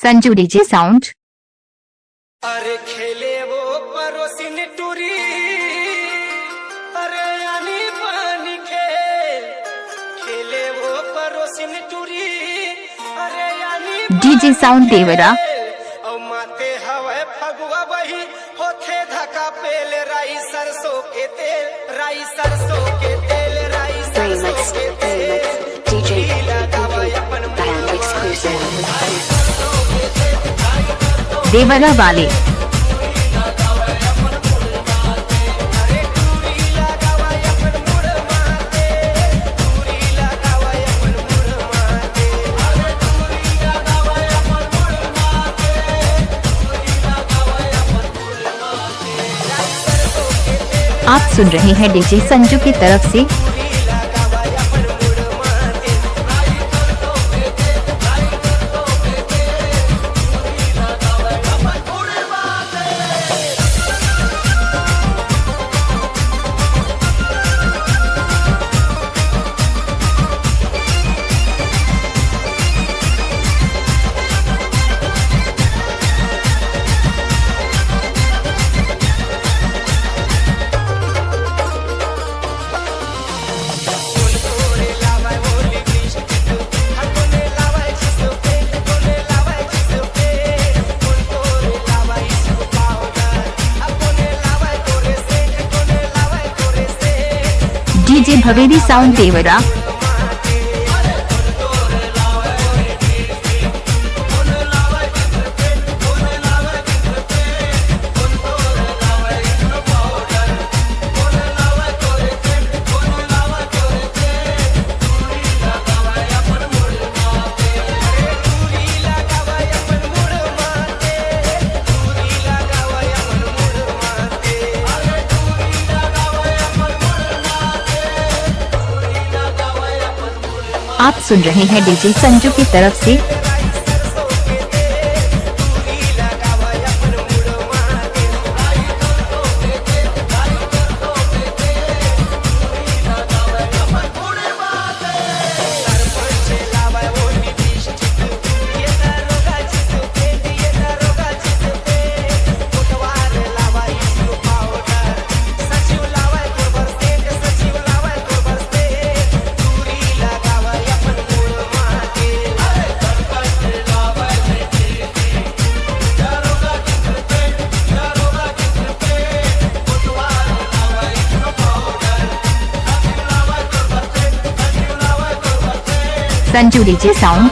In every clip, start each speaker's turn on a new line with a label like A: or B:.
A: Sanju DJ sound.
B: अरे खेले वो परोसिन टूरी, अरे यानी पानी खेले वो परोसिन टूरी, अरे यानी
A: डीजे साउंड देवरा।
B: औ माते हवे फगुआ बही होथे धका पेल राई सरसों के तेल, राई सरसों के तेल, राई सरसों के तेल।
C: DJ
B: लगावा अपन
C: Band exclusive.
A: देवरा वाले। आप सुन रहे हैं डीजे संजू की तरफ से। डीजे भवेरी साउंड देवरा। आप सुन रहे हैं डीजे संजू की तरफ से। Sanju DJ sound.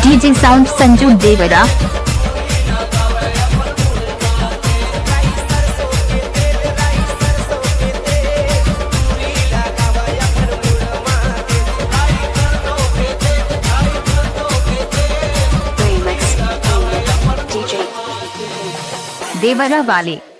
A: DJ sound Sanju देवरा। देवरा वाले।